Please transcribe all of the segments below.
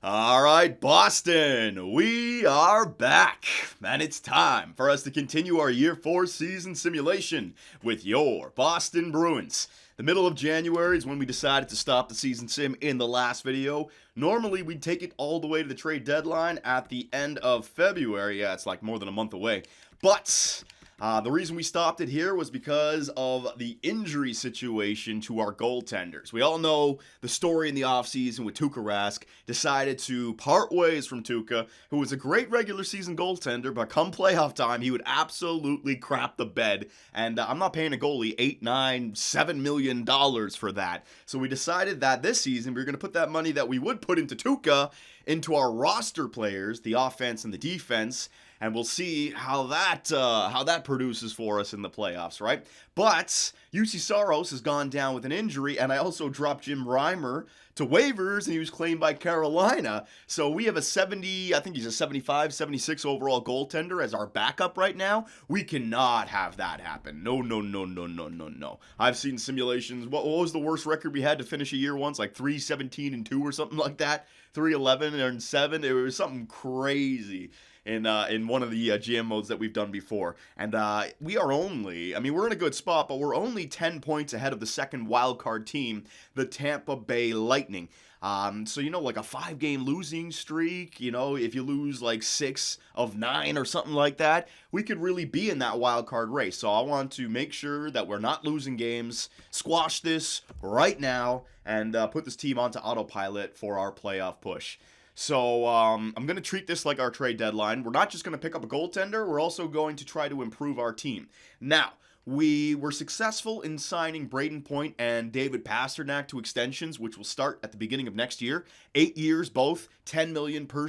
All right, Boston, we are back, and it's time for us to continue our Year 4 season simulation with your Boston Bruins. The middle of January is when we decided to stop the season sim in the last video. Normally, we'd take it all the way to the trade deadline at the end of February. Yeah, it's like more than a month away. But the reason we stopped it here was because of the injury situation to our goaltenders. We all know the story in the offseason with Tuukka Rask decided to part ways from Tuukka, who was a great regular season goaltender, but come playoff time, he would absolutely crap the bed. And I'm not paying a goalie $8, $9, $7 million for that. So we decided that this season we were going to put that money that we would put into Tuukka into our roster players, the offense and the defense, and we'll see how that produces for us in the playoffs, right? But UC Saros has gone down with an injury, and I also dropped Jim Reimer to waivers, and he was claimed by Carolina. So we have a 70, I think he's a 75, 76 overall goaltender as our backup right now. We cannot have that happen. No, no, no, no, no, no, no. I've seen simulations. What was the worst record we had to finish a year once? Like 3-17-2 or something like that? 3-11-7? It was something crazy in one of the GM modes that we've done before. And we are only, we're in a good spot, but we're only 10 points ahead of the second wildcard team, the Tampa Bay Lightning. So, like a 5-game losing streak, if you lose like 6 of 9 or something like that, we could really be in that wild card race. So I want to make sure that we're not losing games, squash this right now, and put this team onto autopilot for our playoff push. So I'm going to treat this like our trade deadline. We're not just going to pick up a goaltender, we're also going to try to improve our team. Now, we were successful in signing Braden Point and David Pastrnak to extensions, which will start at the beginning of next year. 8 years, both $10 million per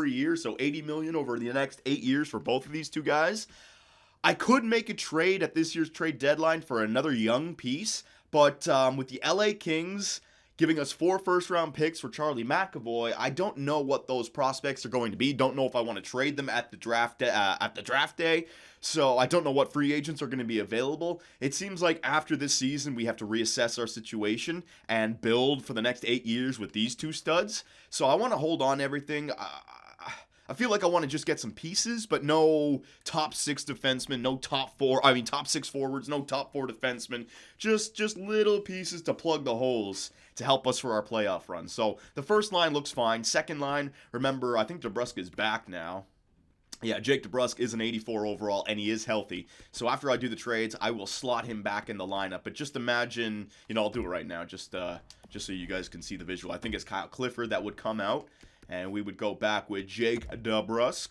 year, so $80 million over the next 8 years for both of these two guys. I could make a trade at this year's trade deadline for another young piece, but with the LA Kings giving us 4 first-round picks for Charlie McAvoy, I don't know what those prospects are going to be. Don't know if I want to trade them at the draft day. So I don't know what free agents are going to be available. It seems like after this season, we have to reassess our situation and build for the next 8 years with these two studs. So I want to hold on to everything. I feel like I want to just get some pieces, but no top 6 defensemen, no top 6 forwards, no top 4 defensemen. Just little pieces to plug the holes to help us for our playoff run. So the first line looks fine. Second line, remember, I think DeBrusk is back now. Yeah, Jake DeBrusk is an 84 overall, and he is healthy. So after I do the trades, I will slot him back in the lineup. But just imagine, I'll do it right now, just so you guys can see the visual. I think it's Kyle Clifford that would come out. And we would go back with Jake DeBrusk,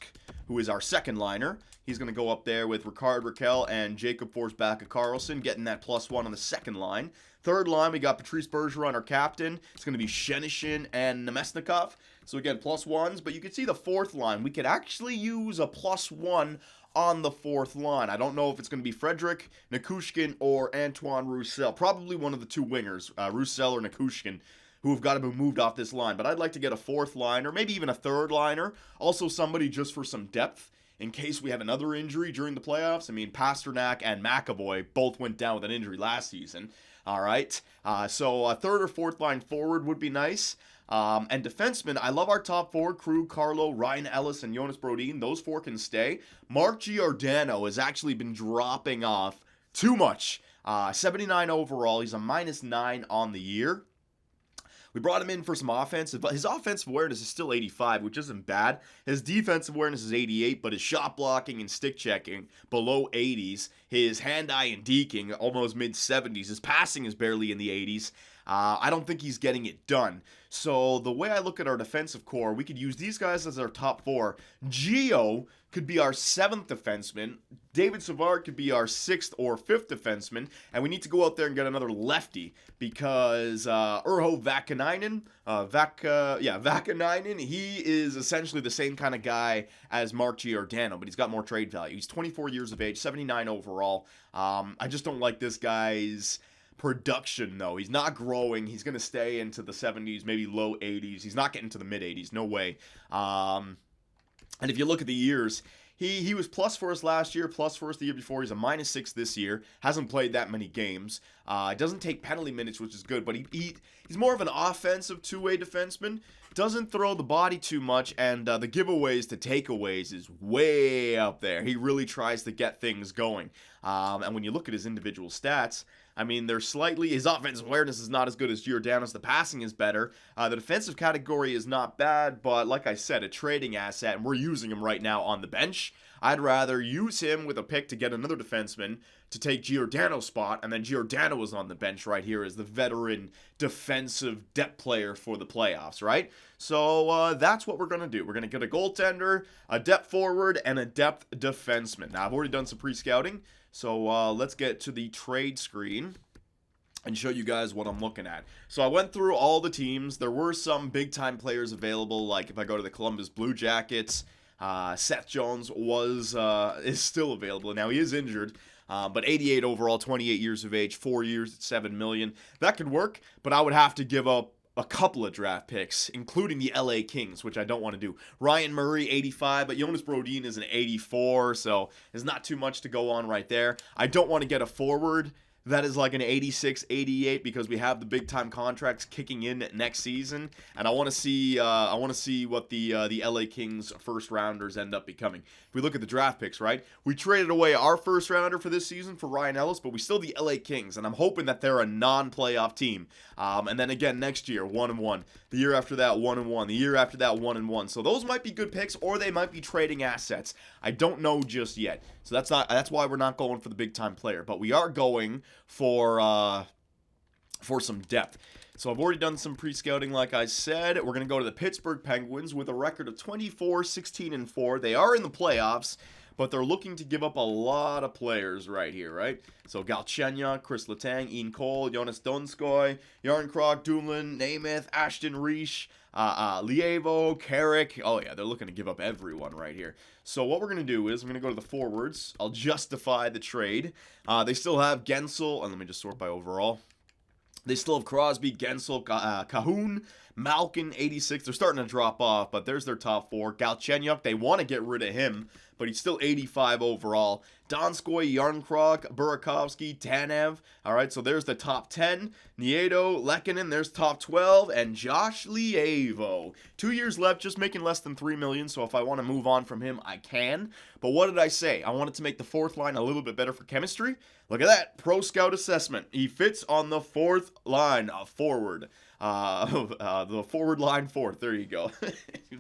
who is our second liner. He's going to go up there with Ricard Raquel and Jacob Forsbacka Carlson, getting that +1 on the second line. Third line, we got Patrice Bergeron, our captain. It's going to be Shenishin and Nemesnikov. So again, +1s. But you can see the fourth line. We could actually use a +1 on the fourth line. I don't know if it's going to be Frederick, Nikushkin, or Antoine Roussel. Probably one of the two wingers, Roussel or Nikushkin, who have got to be moved off this line. But I'd like to get a fourth liner, maybe even a third liner. Also somebody just for some depth in case we have another injury during the playoffs. Pastrnak and McAvoy both went down with an injury last season. All right. So a third or fourth line forward would be nice. And defensemen, I love our top 4, Krug, Carlo, Ryan Ellis, and Jonas Brodin. Those 4 can stay. Mark Giordano has actually been dropping off too much. 79 overall. He's a -9 on the year. We brought him in for some offensive, but his offensive awareness is still 85, which isn't bad. His defensive awareness is 88, but his shot blocking and stick checking below 80s. His hand-eye and deking almost mid-70s. His passing is barely in the 80s. I don't think he's getting it done. So the way I look at our defensive core, we could use these guys as our top 4. Gio could be our 7th defenseman. David Savard could be our 6th or 5th defenseman. And we need to go out there and get another lefty because Urho Vakanainen, he is essentially the same kind of guy as Mark Giordano, but he's got more trade value. He's 24 years of age, 79 overall. I just don't like this guy's production, though. He's not growing. He's going to stay into the 70s, maybe low 80s. He's not getting to the mid 80s. No way. And if you look at the years, He was plus for us last year, plus for us the year before. He's a -6 this year. Hasn't played that many games. Doesn't take penalty minutes, which is good. But he's more of an offensive two-way defenseman. Doesn't throw the body too much, and the giveaways to takeaways is way up there. He really tries to get things going. And when you look at his individual stats, I mean, his offensive awareness is not as good as Giordano's. The passing is better. The defensive category is not bad, but like I said, a trading asset, and we're using him right now on the bench. I'd rather use him with a pick to get another defenseman to take Giordano's spot, and then Giordano is on the bench right here as the veteran defensive depth player for the playoffs, right? So that's what we're going to do. We're going to get a goaltender, a depth forward, and a depth defenseman. Now, I've already done some pre-scouting, so let's get to the trade screen and show you guys what I'm looking at. So I went through all the teams. There were some big-time players available, like if I go to the Columbus Blue Jackets, Seth Jones is still available. Now, he is injured, but 88 overall, 28 years of age, 4 years at $7 million. That could work, but I would have to give up a couple of draft picks, including the LA Kings, which I don't want to do. Ryan Murray, 85, but Jonas Brodin is an 84, so there's not too much to go on right there. I don't want to get a forward that is like an 86, 88 because we have the big time contracts kicking in next season, and I want to see what the LA Kings first rounders end up becoming. If we look at the draft picks, right, we traded away our first rounder for this season for Ryan Ellis, but we still the LA Kings, and I'm hoping that they're a non-playoff team. And then again next year 1-1, the year after that 1-1, the year after that 1-1. So those might be good picks, or they might be trading assets. I don't know just yet. So that's why we're not going for the big time player, but we are going for some depth. So I've already done some pre-scouting, like I said. We're going to go to the Pittsburgh Penguins with a record of 24, 16, and 4. They are in the playoffs, but they're looking to give up a lot of players right here, right? So Galchenyuk, Chris Letang, Ian Cole, Jonas Donskoy, Yarncroc, Dumoulin, Namath, Ashton Reich, Lievo, Carrick. Oh yeah, they're looking to give up everyone right here. So what we're going to do is I'm going to go to the forwards. I'll justify the trade. They still have Gensel, and let me just sort by overall. They still have Crosby, Gensel, Cahoon, Malkin, 86. They're starting to drop off, but there's their top four. Galchenyuk, they want to get rid of him, but he's still 85 overall. Donskoy, Yarncroc, Burakovsky, Tanev. All right, so there's the top 10. Nieto, Lehkonen, there's top 12. And Josh Lievo. 2 years left, just making less than $3 million, so if I want to move on from him, I can. But what did I say? I wanted to make the fourth line a little bit better for chemistry. Look at that, Pro Scout assessment. He fits on the fourth line, forward. The forward line fourth. There you go.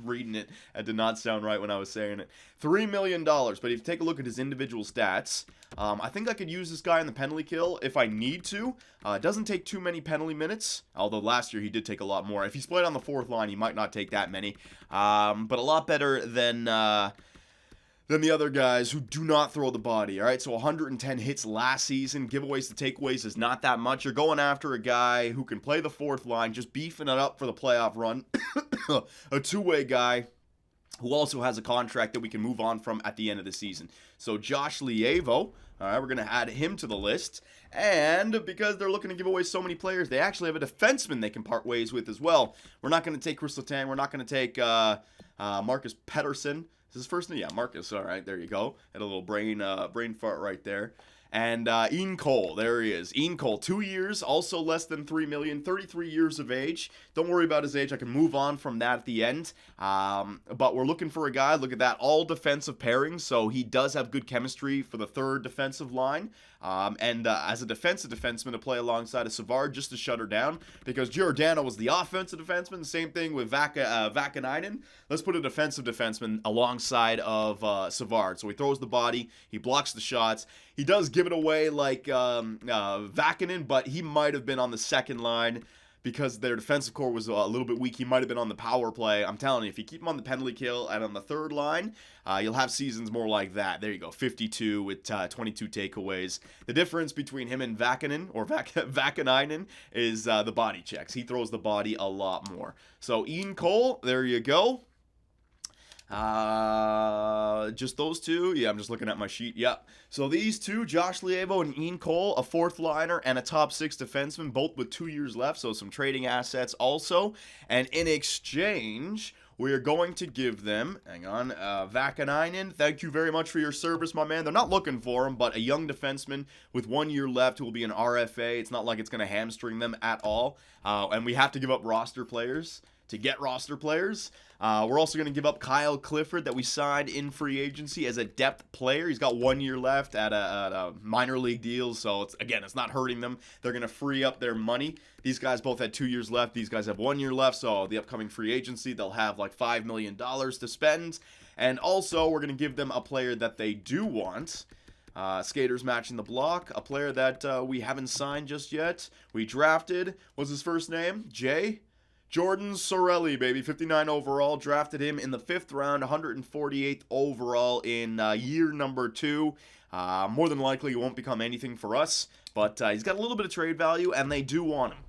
Reading it, that did not sound right when I was saying it. $3 million, but if you take a look at his individual stats, I think I could use this guy in the penalty kill if I need to. It doesn't take too many penalty minutes, although last year he did take a lot more. If he's played on the fourth line, he might not take that many, but a lot better than the other guys who do not throw the body. All right, so 110 hits last season. Giveaways to takeaways is not that much. You're going after a guy who can play the fourth line, just beefing it up for the playoff run. A two-way guy who also has a contract that we can move on from at the end of the season. So Josh Lievo, all right, we're going to add him to the list. And because they're looking to give away so many players, they actually have a defenseman they can part ways with as well. We're not going to take Chris Letang. We're not going to take Marcus Pettersson. Is his first name? Yeah, Marcus. All right, there you go. Had a little brain fart right there. And Ian Cole, there he is. Ian Cole, 2 years, also less than $3 million, 33 years of age. Don't worry about his age. I can move on from that at the end. But we're looking for a guy. Look at that, all defensive pairings. So he does have good chemistry for the third defensive line. And as a defensive defenseman to play alongside of Savard just to shut her down, because Giordano was the offensive defenseman. Same thing with Vakanainen. Let's put a defensive defenseman alongside of Savard. So he throws the body, he blocks the shots. He does give it away like Vakanainen, but he might have been on the second line because their defensive core was a little bit weak. He might have been on the power play. I'm telling you, if you keep him on the penalty kill and on the third line, you'll have seasons more like that. There you go, 52 with 22 takeaways. The difference between him and Vakanainen, or Vakanainen, is the body checks. He throws the body a lot more. So Ian Cole, there you go. Just those two? Yeah, I'm just looking at my sheet. Yep. So these two, Josh Lievo and Ian Cole, a fourth liner and a top six defenseman, both with 2 years left. So some trading assets also. And in exchange, we are going to give them, hang on, Vakanainen. Thank you very much for your service, my man. They're not looking for him, but a young defenseman with 1 year left who will be an RFA. It's not like it's going to hamstring them at all. And we have to give up roster players to get roster players. We're also going to give up Kyle Clifford that we signed in free agency as a depth player. He's got 1 year left at a minor league deal, so it's not hurting them. They're going to free up their money. These guys both had 2 years left. These guys have 1 year left, so the upcoming free agency, they'll have like $5 million to spend. And also, we're going to give them a player that they do want. Skaters matching the block. A player that we haven't signed just yet. We drafted. What's his first name? Jordan Sorelli, baby, 59 overall. Drafted him in the 5th round, 148th overall in year number 2. More than likely, he won't become anything for us, but he's got a little bit of trade value, and they do want him.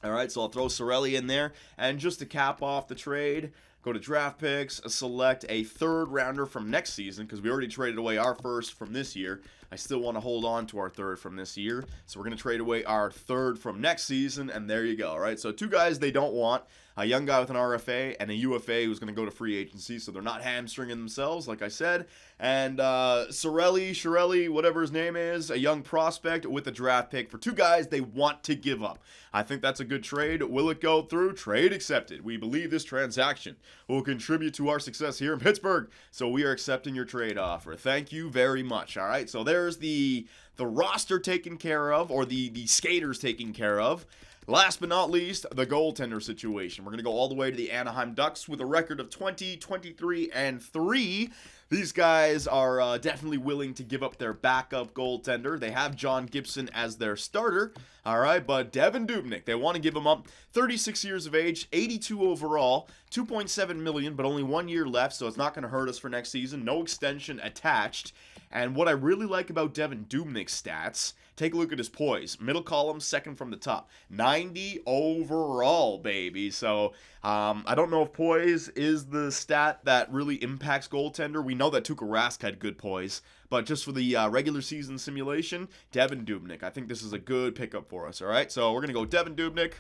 All right, so I'll throw Sorelli in there. And just to cap off the trade, go to draft picks, select a 3rd rounder from next season, because we already traded away our 1st from this year. I still want to hold on to our 3rd from this year. So we're going to trade away our 3rd from next season, and there you go. All right, so 2 guys they don't want, a young guy with an RFA and a UFA who's going to go to free agency, so they're not hamstringing themselves, like I said. And Shirelli, whatever his name is, a young prospect with a draft pick for 2 guys they want to give up. I think that's a good trade. Will it go through? Trade accepted. We believe this transaction will contribute to our success here in Pittsburgh, so we are accepting your trade offer. Thank you very much. All right, so there's the roster taken care of, or the skaters taken care of. Last but not least, the goaltender situation. We're going to go all the way to the Anaheim Ducks with a record of 20, 23, and 3. These guys are definitely willing to give up their backup goaltender. They have John Gibson as their starter, all right, but Devan Dubnyk, they want to give him up. 36 years of age, 82 overall, $2.7 million, but only 1 year left, so it's not going to hurt us for next season. No extension attached. And what I really like about Devan Dubnyk's stats, take a look at his poise. Middle column, 2nd from the top. 90 overall, baby. So I don't know if poise is the stat that really impacts goaltender. We know that Tuukka Rask had good poise. But just for the regular season simulation, Devan Dubnyk. I think this is a good pickup for us, all right? So we're going to go Devan Dubnyk.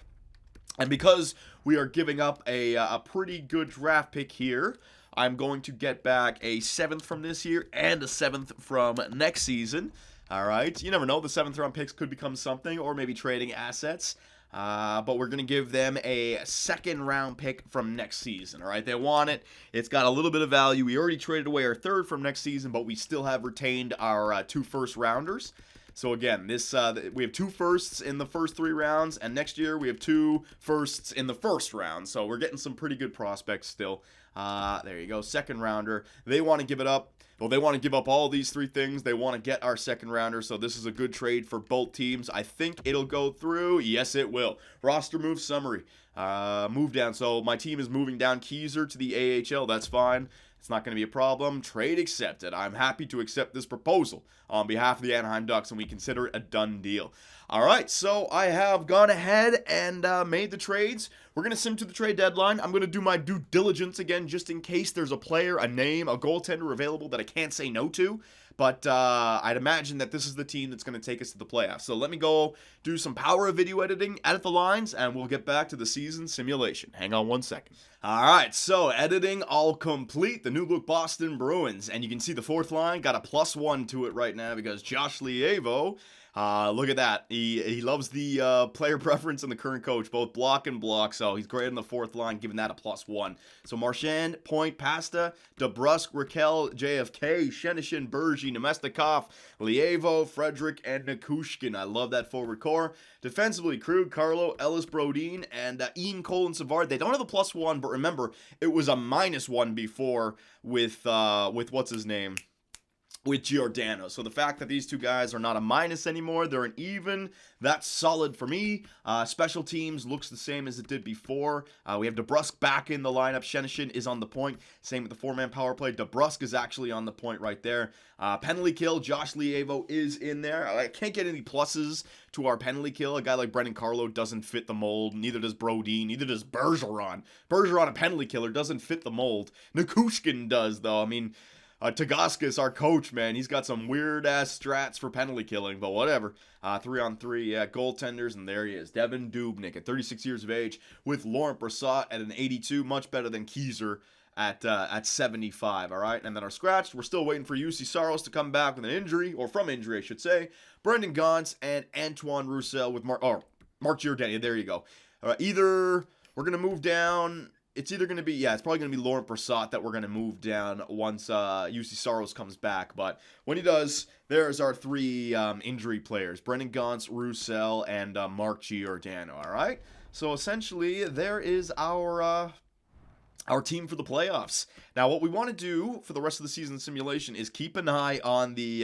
And because we are giving up a pretty good draft pick here, I'm going to get back a 7th from this year and a 7th from next season. All right, you never know. The 7th round picks could become something, or maybe trading assets. But we're going to give them a 2nd round pick from next season. All right, they want it. It's got a little bit of value. We already traded away our 3rd from next season, but we still have retained our 2 first rounders. So again, we have 2 firsts in the first 3 rounds, and next year we have 2 firsts in the first round. So we're getting some pretty good prospects still. There you go, 2nd rounder. They want to give it up. Well, they want to give up all these 3 things. They want to get our 2nd rounder, so this is a good trade for both teams. I think it'll go through. Yes, it will. Roster move summary. Move down. So my team is moving down Keyser to the AHL. That's fine. It's not going to be a problem. Trade accepted. I'm happy to accept this proposal on behalf of the Anaheim Ducks, and we consider it a done deal. All right, so I have gone ahead and made the trades. We're going to sim to the trade deadline. I'm going to do my due diligence again just in case there's a player, a name, a goaltender available that I can't say no to. But I'd imagine that this is the team that's going to take us to the playoffs. So let me go do some power of video editing, edit the lines, and we'll get back to the season simulation. Hang on 1 second. All right, so editing all complete. The new look Boston Bruins. And you can see the 4th line got a +1 to it right now because Josh Lievo, look at that. He loves the player preference and the current coach, both block and block. So he's great on the 4th line, giving that a +1. So Marchand, Point, Pasta, DeBrusk, Raquel, JFK, Shenishin, Bergy, Nemestikov, Lievo, Frederick, and Nikushkin. I love that forward core. Defensively, Krug, Carlo, Ellis, Brodin, and Ian Cole and Savard. They don't have a +1, but remember, it was a -1 before with what's his name? With Giordano. So the fact that these 2 guys are not a minus anymore, they're an even, that's solid for me. Special teams looks the same as it did before. We have DeBrusk back in the lineup. Shenishin is on the point. Same with the 4-man power play. DeBrusk is actually on the point right there. Penalty kill, Josh Lievo is in there. I can't get any pluses to our penalty kill. A guy like Brendan Carlo doesn't fit the mold. Neither does Brodin. Neither does Bergeron. Bergeron, a penalty killer, doesn't fit the mold. Nikushkin does, though. I mean, Tagaskis, our coach, man, he's got some weird-ass strats for penalty killing, but whatever. 3-on-3, yeah, goaltenders, and there he is. Devin Dubnyk at 36 years of age with Laurent Brossoit at an 82, much better than Keyser at 75, all right? And then our scratched, we're still waiting for UC Saros to come back with an injury, or from injury, I should say. Brendan Gaunce and Antoine Roussel with Mark Giordano, there you go. Either we're going to move down... It's either going to be, it's probably going to be Laurent Brossoit that we're going to move down once UC Saros comes back. But when he does, there's our three injury players, Brendan Gaunce, Roussel, and Mark Giordano, all right? So essentially, there is our team for the playoffs. Now, what we want to do for the rest of the season simulation is keep an eye on the,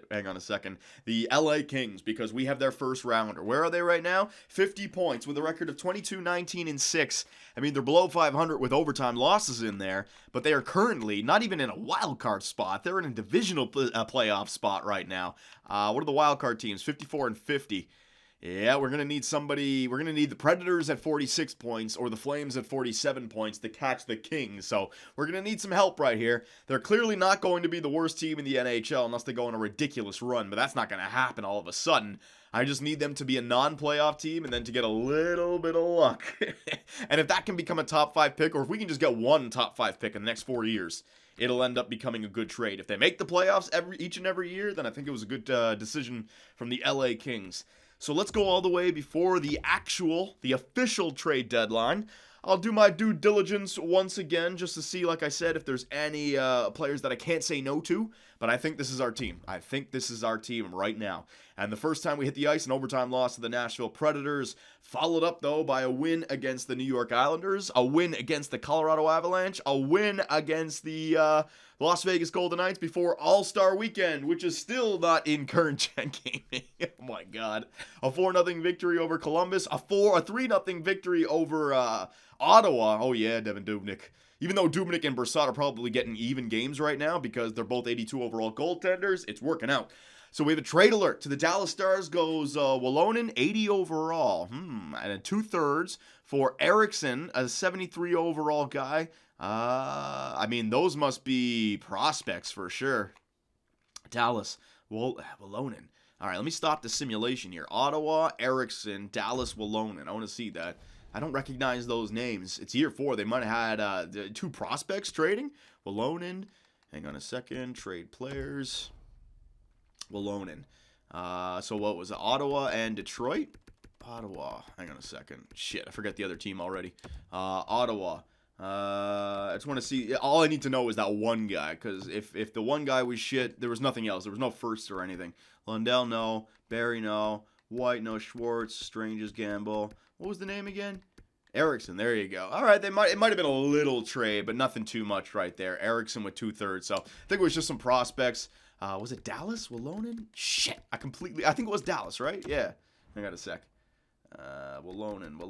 hang on a second, the LA Kings, because we have their first rounder. Where are they right now? 50 points with a record of 22-19-6. I mean, they're below 500 with overtime losses in there, but they are currently not even in a wild card spot. They're in a divisional playoff spot right now. What are the wild card teams? 54-50. Yeah, we're going to need somebody. We're going to need the Predators at 46 points or the Flames at 47 points to catch the Kings. So we're going to need some help right here. They're clearly not going to be the worst team in the NHL unless they go on a ridiculous run, but that's not going to happen all of a sudden. I just need them to be a non-playoff team and then to get a little bit of luck. And if that can become a top 5 pick, or if we can just get one top 5 pick in the next 4 years, it'll end up becoming a good trade. If they make the playoffs each and every year, then I think it was a good decision from the LA Kings. So let's go all the way before the official trade deadline. I'll do my due diligence once again just to see, like I said, if there's any players that I can't say no to. But I think this is our team. I think this is our team right now. And the first time we hit the ice, an overtime loss to the Nashville Predators, followed up, though, by a win against the New York Islanders, a win against the Colorado Avalanche, a win against the Las Vegas Golden Knights before All-Star Weekend, which is still not in current gen gaming. Oh, my God. A 4-0 victory over Columbus, a 3-0 victory over Ottawa. Oh, yeah, Devin Dubnyk. Even though Dubnyk and Brossoit are probably getting even games right now because they're both 82 overall goaltenders, it's working out. So we have a trade alert. To the Dallas Stars goes Wallinen, 80 overall. And a 2/3 for Eriksson, a 73 overall guy. I mean, those must be prospects for sure. Dallas, Wallinen. All right, let me stop the simulation here. Ottawa, Eriksson, Dallas, Wallinen. I want to see that. I don't recognize those names. It's year 4. They might have had 2 prospects trading. Wallinen. Hang on a second. Trade players. Wallinen. So what was it? Ottawa and Detroit? Ottawa. Hang on a second. Shit, I forgot the other team already. Ottawa. I just want to see. All I need to know is that one guy. Because if the one guy was shit, there was nothing else. There was no first or anything. Lundell, no. Barry, no. White, no. Schwartz. Strange's gamble. What was the name again? Eriksson, there you go. All right, it might have been a little trade, but nothing too much right there. Eriksson with 2/3, so I think it was just some prospects. Was it Dallas? Wallinen? Shit, I think it was Dallas, right? Yeah. I got a sec. Wallinen.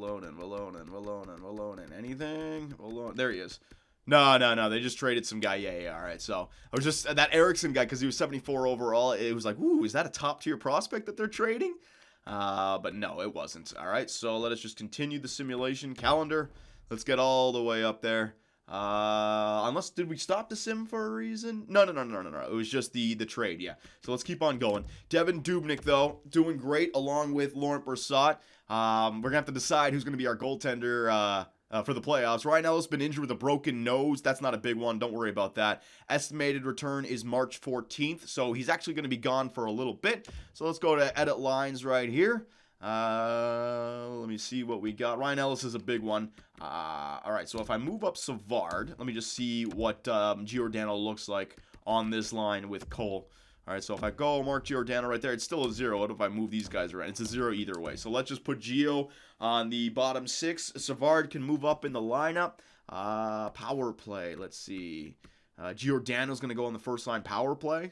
Anything? Wallinen. There he is. No. They just traded some guy. Yeah. All right. So I was just that Eriksson guy because he was 74 overall. It was like, ooh, is that a top tier prospect that they're trading? But no, it wasn't. All right, so let us just continue the simulation calendar. Let's get all the way up there. Did we stop the sim for a reason? No. It was just the trade, yeah. So let's keep on going. Devin Dubnyk, though, doing great along with Laurent Brossoit. We're going to have to decide who's going to be our goaltender for the playoffs. Ryan Ellis been injured with a broken nose. That's not a big one. Don't worry about that. Estimated return is March 14th, so he's actually going to be gone for a little bit. So let's go to edit lines right here. Let me see what we got. Ryan Ellis is a big one. All right, so if I move up Savard, let me just see what Giordano looks like on this line with Cole. All right, so if I go Mark Giordano right there, it's still a 0. What if I move these guys around? It's a 0 either way. So let's just put Gio on the bottom 6. Savard can move up in the lineup. Power play, let's see. Giordano's going to go on the first line power play.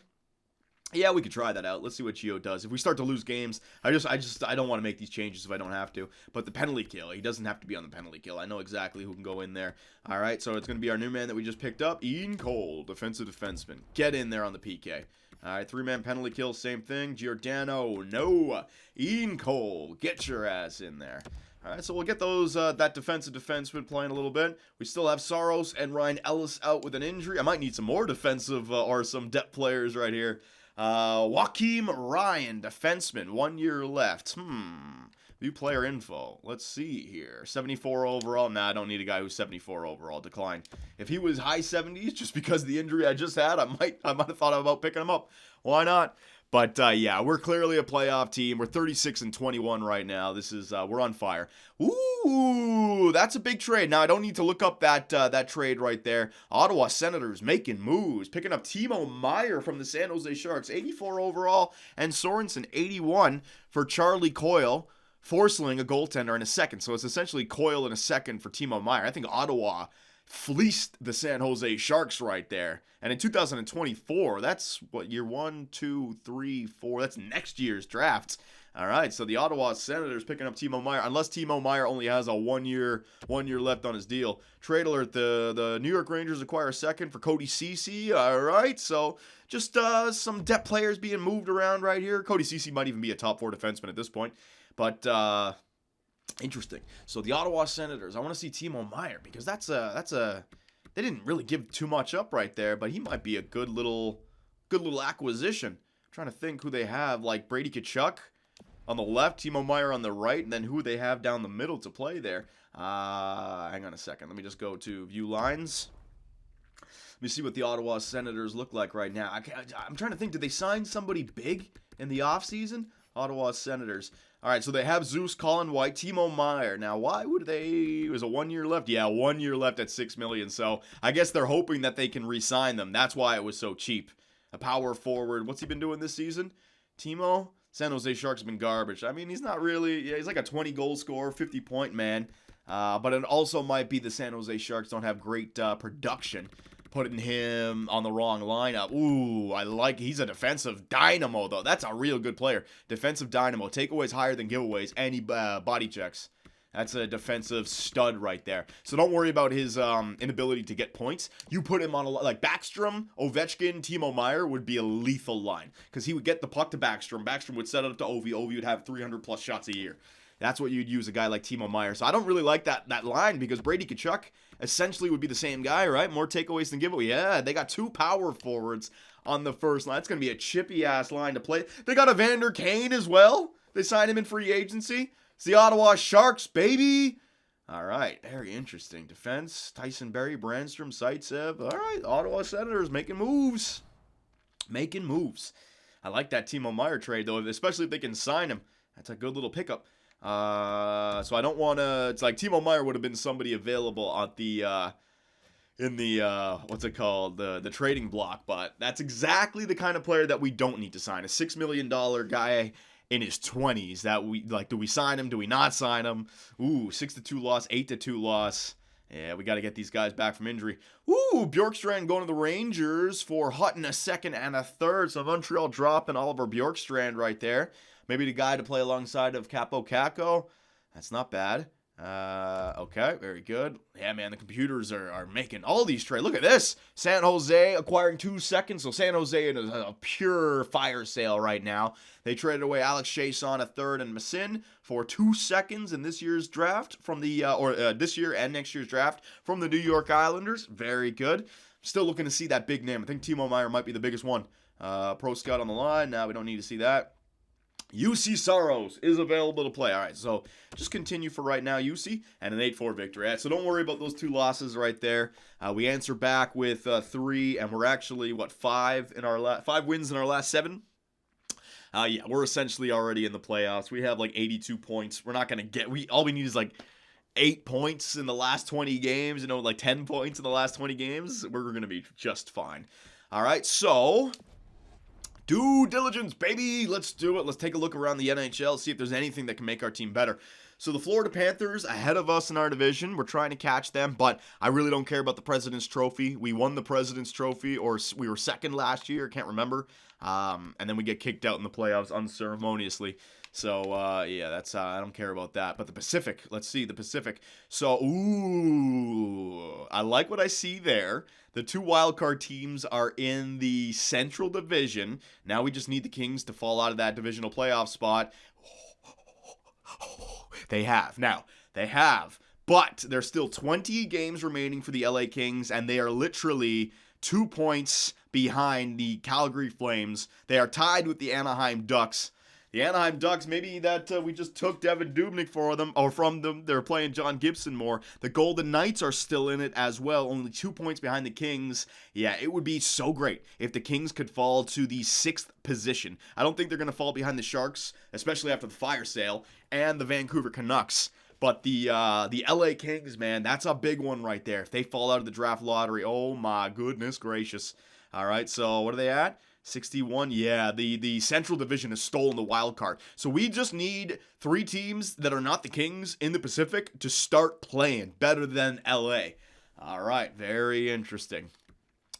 Yeah, we could try that out. Let's see what Gio does. If we start to lose games, I don't want to make these changes if I don't have to. But the penalty kill, he doesn't have to be on the penalty kill. I know exactly who can go in there. All right, so it's going to be our new man that we just picked up, Ian Cole, defensive defenseman. Get in there on the PK. All right, 3-man penalty kill, same thing. Giordano, no. Ian Cole, get your ass in there. All right, so we'll get those that defensive defenseman playing a little bit. We still have Saros and Ryan Ellis out with an injury. I might need some more defensive or some depth players right here. Joakim Ryan, defenseman, 1 year left. New player info. Let's see here. 74 overall. Nah, I don't need a guy who's 74 overall. Decline. If he was high 70s, just because of the injury I just had, I might have thought about picking him up. Why not? But yeah, we're clearly a playoff team. We're 36-21 right now. This is we're on fire. Ooh, that's a big trade. Now I don't need to look up that trade right there. Ottawa Senators making moves, picking up Timo Meier from the San Jose Sharks, 84 overall, and Sorensen 81 for Charlie Coyle. Forsling, a goaltender, in a second. So it's essentially Coyle in a second for Timo Meier. I think Ottawa fleeced the San Jose Sharks right there. And in 2024, that's what, year 1, 2, 3, 4. That's next year's draft. All right, so the Ottawa Senators picking up Timo Meier, unless Timo Meier only has a one year left on his deal. Trade alert: the New York Rangers acquire a second for Cody Ceci. All right, so just some depth players being moved around right here. Cody Ceci might even be a top 4 defenseman at this point. But interesting. So the Ottawa Senators, I want to see Timo Meier because that's a they didn't really give too much up right there, but he might be a good little acquisition. I'm trying to think who they have, like Brady Tkachuk on the left, Timo Meier on the right, and then who they have down the middle to play there. Hang on a second. Let me just go to view lines. Let me see what the Ottawa Senators look like right now. I'm trying to think, did they sign somebody big in the offseason? Ottawa Senators. All right, so they have Zeus, Colin White, Timo Meier. Now, why would they? It was a 1 year left. Yeah, 1 year left at $6 million. So I guess they're hoping that they can re-sign them. That's why it was so cheap. A power forward. What's he been doing this season? Timo? San Jose Sharks have been garbage. I mean, he's not really. Yeah, he's like a 20 goal scorer, 50-point man. But it also might be the San Jose Sharks don't have great production. Putting him on the wrong lineup. Ooh, he's a defensive dynamo, though. That's a real good player. Defensive dynamo. Takeaways higher than giveaways. And he body checks. That's a defensive stud right there. So don't worry about his inability to get points. You put him on like Backstrom, Ovechkin, Timo Meier would be a lethal line. Because he would get the puck to Backstrom. Backstrom would set it up to Ovi. Ovi would have 300-plus shots a year. That's what you'd use a guy like Timo Meier. So I don't really like that line because Brady Tkachuk essentially would be the same guy, right? More takeaways than giveaways. Yeah, they got 2 power forwards on the first line. It's going to be a chippy-ass line to play. They got Evander Kane as well. They signed him in free agency. It's the Ottawa Sharks, baby. All right, very interesting. Defense, Tyson Berry, Brandstrom, Zaitsev. All right, Ottawa Senators making moves. Making moves. I like that Timo Meier trade, though, especially if they can sign him. That's a good little pickup. So I don't want to. It's like Timo Meier would have been somebody available at the in the what's it called, the trading block, but that's exactly the kind of player that we don't need to sign. A $6 million guy in his 20s that we like. Do we sign him? Do we not sign him? Ooh, 6-2 loss, 8-2 loss. Yeah, we got to get these guys back from injury. Ooh, Bjorkstrand going to the Rangers for Hutton, a second and a third. So Montreal dropping Oliver Bjorkstrand right there. Maybe the guy to play alongside of Capo Caco. That's not bad. Okay, very good. Yeah, man, the computers are making all these trades. Look at this. San Jose acquiring 2 seconds. So San Jose is a pure fire sale right now. They traded away Alex Chiasson, a third, and Massin for 2 seconds in this year's draft from the this year and next year's draft from the New York Islanders. Very good. Still looking to see that big name. I think Timo Meier might be the biggest one. Pro Scout on the line. Now we don't need to see that. UC Saros is available to play. All right, so just continue for right now, UC, and an 8-4 victory. All right, so don't worry about those 2 losses right there. We answer back with 3, and we're actually, 5 wins in our last 7? Yeah, we're essentially already in the playoffs. We have like 82 points. We're not going to get, all we need is like 8 points in the last 20 games, like 10 points in the last 20 games. We're going to be just fine. All right, so due diligence, baby. Let's do it. Let's take a look around the NHL, see if there's anything that can make our team better. So the Florida Panthers ahead of us in our division. We're trying to catch them, but I really don't care about the President's Trophy. We won the President's Trophy, or we were second last year. Can't remember. And then we get kicked out in the playoffs unceremoniously. So, yeah, that's I don't care about that. But the Pacific, let's see, the Pacific. So, ooh, I like what I see there. The 2 wildcard teams are in the Central Division. Now we just need the Kings to fall out of that divisional playoff spot. They have. Now, they have. But there's still 20 games remaining for the LA Kings, and they are literally 2 points behind the Calgary Flames. They are tied with the Anaheim Ducks. The Anaheim Ducks, maybe that we just took Devin Dubnyk from them. They're playing John Gibson more. The Golden Knights are still in it as well, only 2 points behind the Kings. Yeah, it would be so great if the Kings could fall to the 6th position. I don't think they're going to fall behind the Sharks, especially after the fire sale, and the Vancouver Canucks. But the LA Kings, man, that's a big one right there. If they fall out of the draft lottery, oh my goodness gracious. All right, so what are they at? 61? Yeah, the Central Division has stolen the wild card. So we just need 3 teams that are not the Kings in the Pacific to start playing better than LA. All right, very interesting.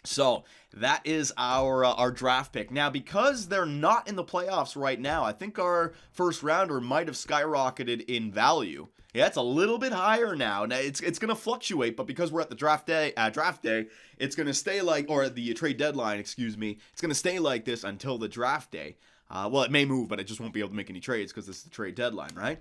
So that is our draft pick. Now, because they're not in the playoffs right now, I think our first rounder might have skyrocketed in value. Yeah, it's a little bit higher now. Now it's going to fluctuate, but because we're at the draft day, it's going to stay like, or the trade deadline, excuse me, it's going to stay like this until the draft day. Well, it may move, but I just won't be able to make any trades because this is the trade deadline, right?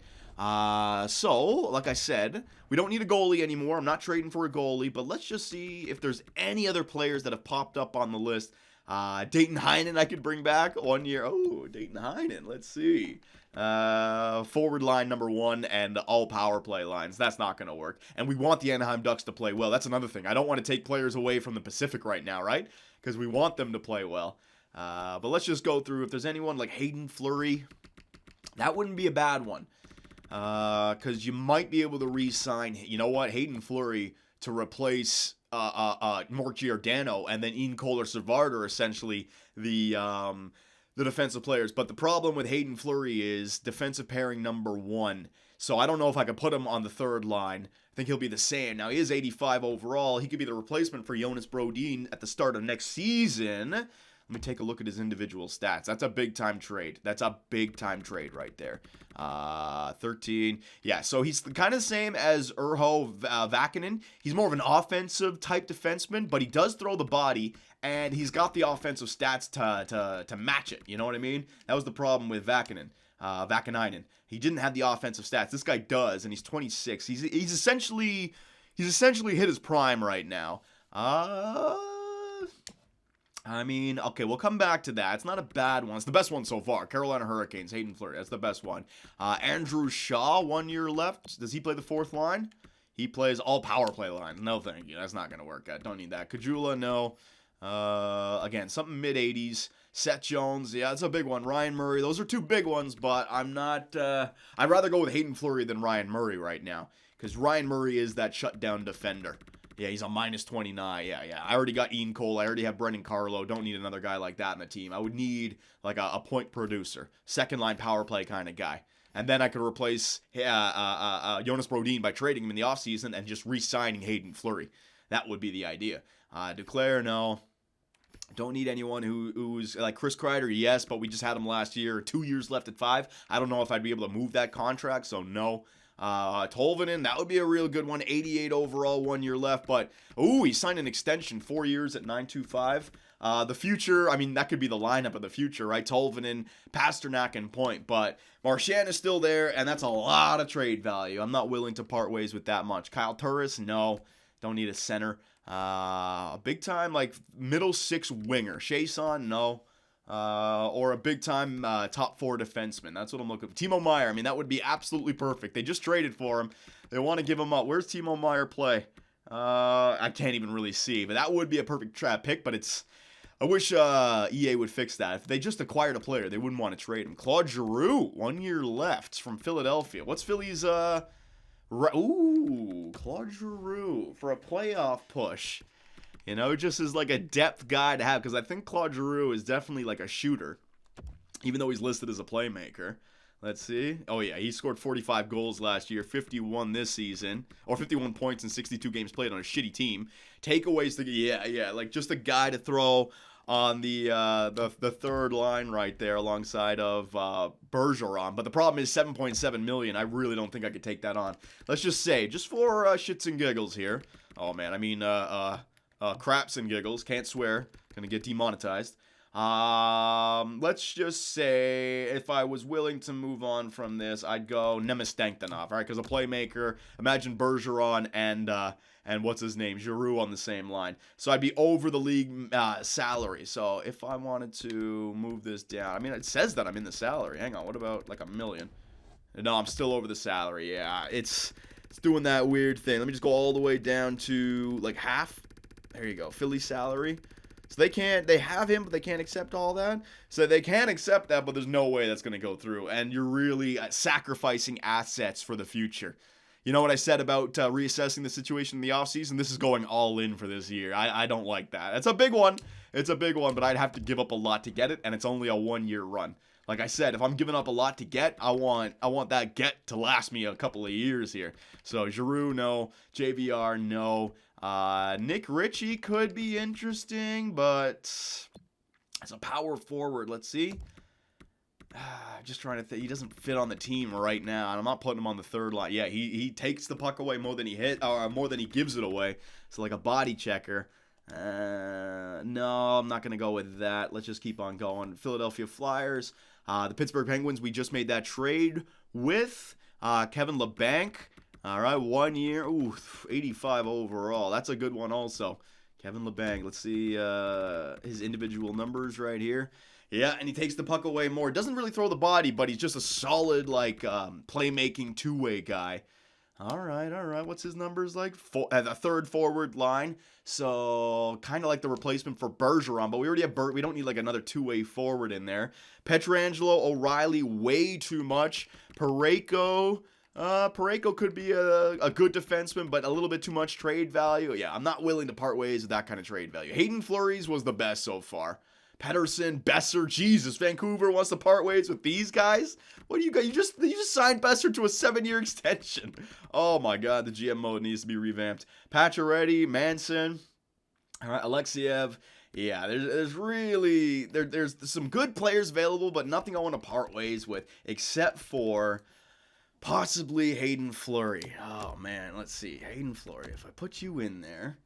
So, like I said, we don't need a goalie anymore. I'm not trading for a goalie, but let's just see if there's any other players that have popped up on the list. Dayton Heinen I could bring back 1 year. Oh, Dayton Heinen. Let's see. Forward line number 1 and all power play lines. That's not going to work. And we want the Anaheim Ducks to play well. That's another thing. I don't want to take players away from the Pacific right now, right? Because we want them to play well. But let's just go through. If there's anyone like Hayden Fleury, that wouldn't be a bad one. Because you might be able to re-sign, you know what, Hayden Fleury to replace Mark Giordano, and then Ian Cole or Savard are essentially the defensive players. But the problem with Hayden Fleury is defensive pairing number 1. So I don't know if I could put him on the third line. I think he'll be the same. Now, he is 85 overall. He could be the replacement for Jonas Brodin at the start of next season. Let me take a look at his individual stats. That's a big-time trade. That's a big-time trade right there. 13. Yeah, so he's kind of the same as Urho Vakinen. He's more of an offensive-type defenseman, but he does throw the body, and he's got the offensive stats to match it. You know what I mean? That was the problem with Vakanainen. He didn't have the offensive stats. This guy does, and he's 26. He's essentially hit his prime right now. I mean, okay, we'll come back to that. It's not a bad one. It's the best one so far. Carolina Hurricanes, Hayden Fleury. That's the best one. Andrew Shaw, 1 year left. Does he play the fourth line? He plays all power play line. No, thank you. That's not going to work out. Don't need that. Kajula, no. Again, something mid-80s. Seth Jones, yeah, that's a big one. Ryan Murray, those are 2 big ones, but I'm not, I'd rather go with Hayden Fleury than Ryan Murray right now, because Ryan Murray is that shutdown defender. Yeah, he's a minus 29. Yeah. I already got Ian Cole. I already have Brendan Carlo. Don't need another guy like that in the team. I would need like a point producer, second line power play kind of guy. And then I could replace Jonas Brodin by trading him in the offseason and just re-signing Hayden Fleury. That would be the idea. Duclair, no. Don't need anyone who's like Chris Kreider, yes, but we just had him last year. 2 years left at 5. I don't know if I'd be able to move that contract, so no. Tolvanen, that would be a real good one. 88 overall, 1 year left. But, he signed an extension, 4 years at 925. The future, I mean, that could be the lineup of the future, right? Tolvanen, Pasternak, and Point. But Marchand is still there, and that's a lot of trade value. I'm not willing to part ways with that much. Kyle Turris, no. Don't need a center. A big-time, like, middle 6 winger. Chason, no. Or a big-time top 4 defenseman. That's what I'm looking for. Timo Meier, I mean, that would be absolutely perfect. They just traded for him. They want to give him up. Where's Timo Meier play? I can't even really see, but that would be a perfect pick, but it's... I wish EA would fix that. If they just acquired a player, they wouldn't want to trade him. Claude Giroux, 1 year left from Philadelphia. What's Philly's... Claude Giroux for a playoff push. You know, just as like a depth guy to have, because I think Claude Giroux is definitely like a shooter, even though he's listed as a playmaker. Let's see. Oh, yeah, he scored 45 goals last year, 51 this season, or 51 points in 62 games played on a shitty team. Takeaways, like just a guy to throw on the third line right there alongside of Bergeron. But the problem is $7.7 million. I really don't think I could take that on. Let's just say, just for shits and giggles here. Oh, man, I mean, craps and giggles. Can't swear. Gonna get demonetized. Let's just say if I was willing to move on from this, I'd go Nemistankinov, all right? Because a playmaker, imagine Bergeron and what's his name, Giroux on the same line. So I'd be over the league salary. So if I wanted to move this down, I mean, it says that I'm in the salary. Hang on, what about like $1 million? No, I'm still over the salary. Yeah, it's doing that weird thing. Let me just go all the way down to like half. There you go, Philly salary. So they have him, but they can't accept all that. So they can accept that, but there's no way that's going to go through. And you're really sacrificing assets for the future. You know what I said about reassessing the situation in the offseason? This is going all in for this year. I don't like that. It's a big one. It's a big one, but I'd have to give up a lot to get it, and it's only a 1-year run. Like I said, if I'm giving up a lot to get, I want that get to last me a couple of years here. So Giroux, no. JVR, no. Nick Ritchie could be interesting, but as a power forward, let's see. Just trying to think. He doesn't fit on the team right now, and I'm not putting him on the third line. Yeah, he takes the puck away more than he gives it away. So like a body checker. No, I'm not gonna go with that. Let's just keep on going. Philadelphia Flyers, the Pittsburgh Penguins. We just made that trade with Kevin LeBanc. All right, 1 year, 85 overall. That's a good one also. Kevin LeBanc. Let's see his individual numbers right here. Yeah, and he takes the puck away more. Doesn't really throw the body, but he's just a solid, like, playmaking two-way guy. All right. What's his numbers like? The third forward line. So, kind of like the replacement for Bergeron, but we already have we don't need, like, another two-way forward in there. Pietrangelo, O'Reilly, way too much. Parayko could be a good defenseman, but a little bit too much trade value. Yeah, I'm not willing to part ways with that kind of trade value. Hayden Fleury's was the best so far. Pettersson, Besser, Jesus, Vancouver wants to part ways with these guys? What do you got? You just signed Besser to a 7-year extension. Oh my God, the GM mode needs to be revamped. Pacioretty, Manson, all right, Alexiev. Yeah, there's some good players available, but nothing I want to part ways with except for possibly Hayden Fleury. Oh man, let's see, Hayden Fleury. If I put you in there.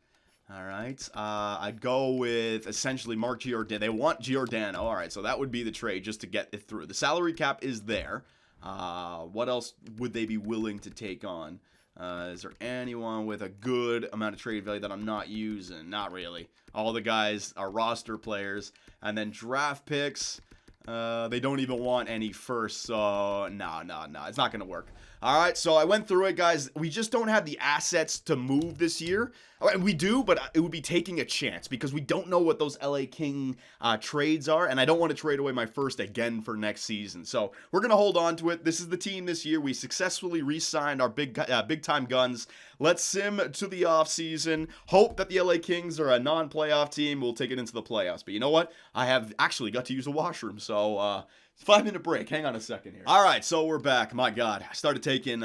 All right, I'd go with essentially Mark Giordano. They want Giordano. All right, so that would be the trade just to get it through. The salary cap is there. What else would they be willing to take on? Is there anyone with a good amount of trade value that I'm not using? Not really. All the guys are roster players. And then draft picks, they don't even want any first, so no, it's not going to work. All right, so I went through it, guys. We just don't have the assets to move this year. We do, but it would be taking a chance because we don't know what those LA King trades are, and I don't want to trade away my first again for next season. So we're going to hold on to it. This is the team this year. We successfully re-signed our big-time guns. Let's sim to the offseason. Hope that the LA Kings are a non-playoff team. We'll take it into the playoffs. But you know what? I have actually got to use a washroom, so 5-minute break. Hang on a second here. All right, so we're back. My God, I started taking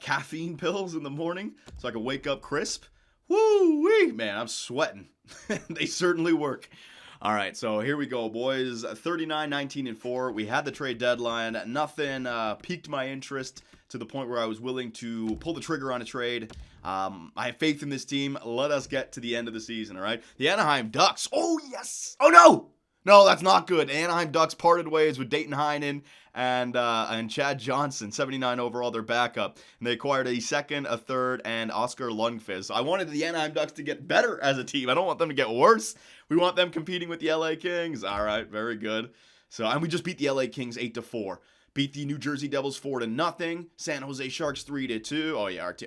caffeine pills in the morning so I could wake up crisp. Woo-wee! Man, I'm sweating. They certainly work. All right, so here we go, boys. 39, 19, and 4. We had the trade deadline. Nothing piqued my interest to the point where I was willing to pull the trigger on a trade. I have faith in this team. Let us get to the end of the season, all right? The Anaheim Ducks. Oh, yes! Oh, no! No, that's not good. Anaheim Ducks parted ways with Dayton Heinen and Chad Johnson, 79 overall, their backup. And they acquired a second, a third, and Oscar Lundqvist. So I wanted the Anaheim Ducks to get better as a team. I don't want them to get worse. We want them competing with the LA Kings. All right, very good. So, and we just beat the LA Kings 8-4. Beat the New Jersey Devils 4-0. San Jose Sharks 3-2. Oh yeah, RT.